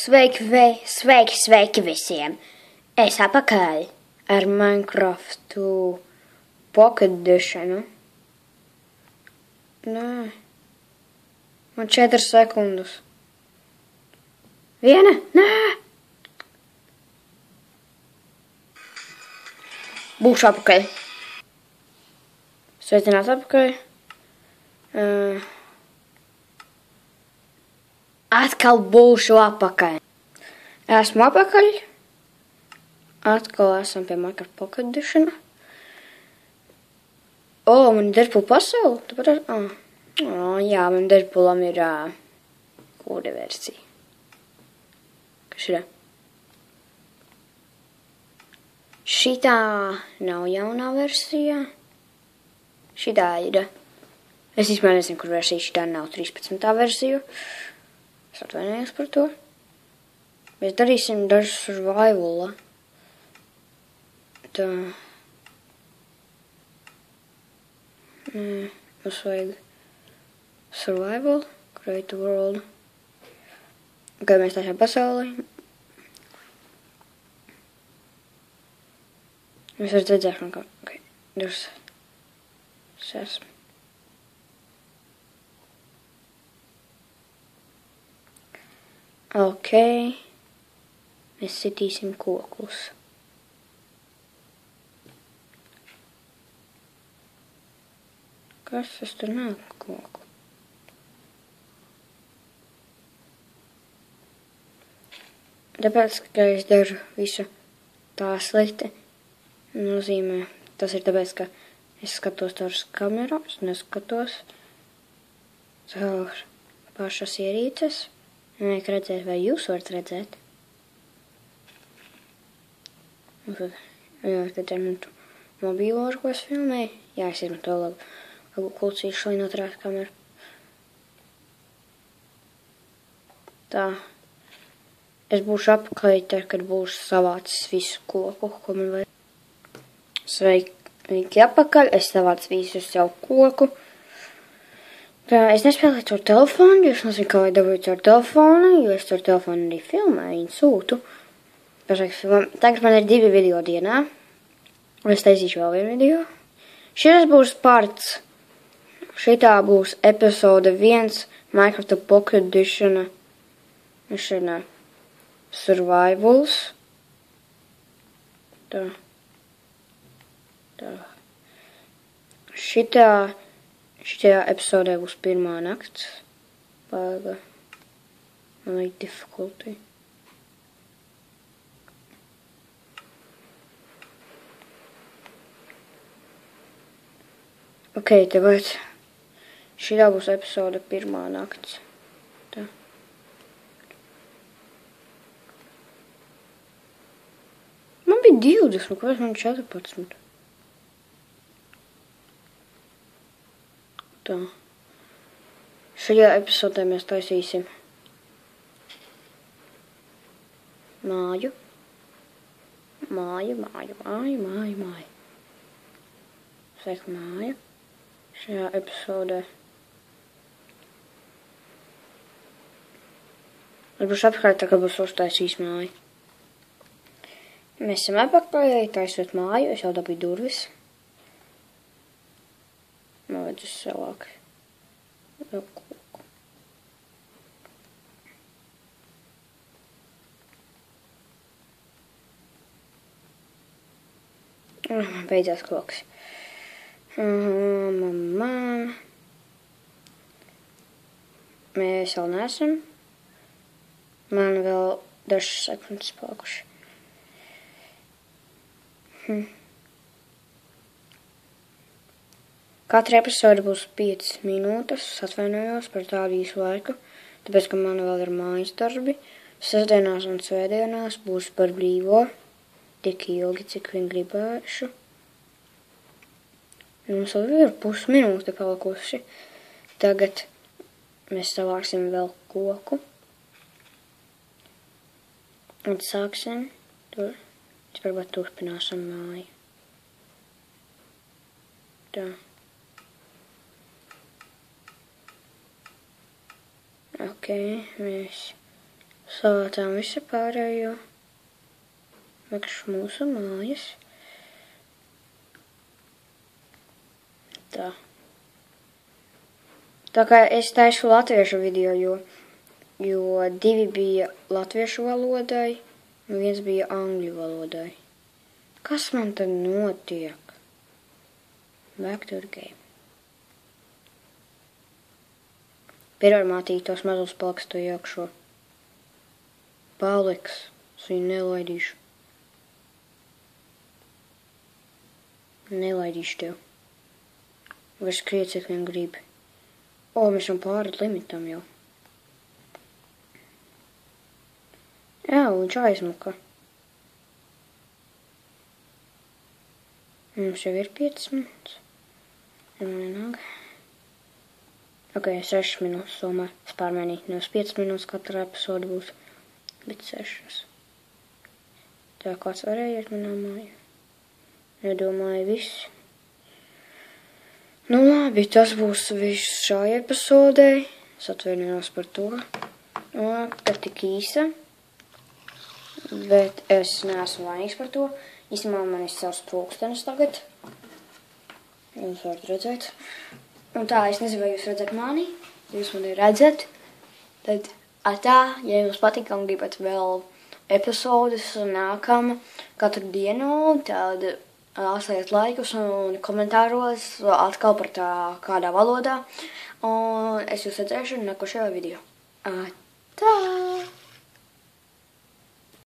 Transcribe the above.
Sveiki visiem! Es apakaļ ar Minecraftu Pocket Edition. Nē. Man 4 sekundes. Viena? Nē! Būšu apakaļ. Sveicināt apakaļ. Atkal būšu apakaļ. Esmu apakaļ. Atkal esam pie Minecraft Pocket Edition. Man ir Deadpool pasaule. Jā, man Deadpoolam ir kura versija. Kas ir? Šitā nav jaunā versija. Šitā ir. Es īstenībā nezinu, kur versija. Šitā nav 13. versiju. Es atvainojos par to. Mēs darīsim dažu survival. Tā. Mums vajag survival, create a world. Ok, mēs taisām pasauli. Mēs varam redzēšanu, ka... Ok, dos. Esmu. Ok. Mēs sitīsim kokus. Kas tas tur nav koku? Tāpēc, ka es daru visu tā slikti, nozīmē, tas ir tāpēc, ka es skatos tās kameras, neskatos caur pašas ierīces. Vajag redzēt, vai jūs varat redzēt. Jā, tad ir mobīlo, ar ko es filmēju. Jā, es izmantoju to labu kulcīšu līnot rāt kameru. Tā. Es būšu apakaļ, tad, kad būšu savācis visu koku, ko man vajag. Sveiki apakaļ, es savācu visus jau koku. Tā, es nespēlēju caur telefonu, jo es nezinu, kā vai dabūju caur telefonu, jo es caur telefonu arī filmēju un sūtu. Tagad man ir 2 video dienā. Es taisīšu vēl vienu video. Šis būs parts. Šitā būs epizode 1 Minecraft Pocket Edition. Šitā Survivals. Tā. Šitajā epizodē būs pirmā nakts. Paiga. Man vajag difficulty. Ok, tagad šitā būs epizode pirmā nakts. Tā. Man bija 20, kāpēc man 14? Tā. Šajā epizodē mēs taisīsim māju. Sveiki, māju. Šajā epizodē es būšu apkārt, tā kā būs uztaisījis māju. Mēs esam apakaļ, taisot māju, es jau dabīju durvis. Man vajadzēs savāk vēl koku. Man beidzās koks. Mēs vēl neesam. Man vēl dažas sekundes palikuši. Katra epizode būs 5 minūtes, es atvainojos par tādu īsu laiku, tāpēc, ka man vēl ir mājas darbi. Sestdienās un svētdienās būs par brīvo, tik ilgi, cik vien gribēšu. Mums vēl ir pusminūte palikusi. Tagad mēs savāksim vēl koku. Un sāksim tur. Varbūt turpināsim māju. Tā. Ok, mēs Savācām visu pārējo. Priekš mūsu mājas. Tā. Tā kā es taisu latviešu video, jo 2 bija latviešu valodai, un 1 bija angļu valodai. Kas man tad notiek? Back to the game. Pirmātī tos mazus plakstu iekšo. Paliks, es viņu nelaidīšu. Nelaidīšu tev. Vai skriet, cik vien gribi. O, mēs esam pāri limitam jau. Jā, viņš aizmuka. Mums jau ir 5 minūtes. Vienalga. Ok, 6 minūtes tomēr. Es pārmainīju. Nevis 5 minūtes katra episode būs, bet 6. Tā kāds varēja iet manā mājā. Nedomāju visi. Nu labi, tas būs viss šai epizodei. Es atvainojos par to. Ka tik īsa. Bet es neesmu vainīgs par to. Īstenībā man ir savs pulkstenis tagad. Jūs varat redzēt. Un tā, es nezinu, vai jūs redzat mani. Ja jūs mani redzat, tad tā, ja jums patika un gribat vēl epizodes nākam katru dienu, tad atstājiet laikus un komentāros atkal par tā kādā valodā. Un es jūs redzēšu nākošajā video. Tā!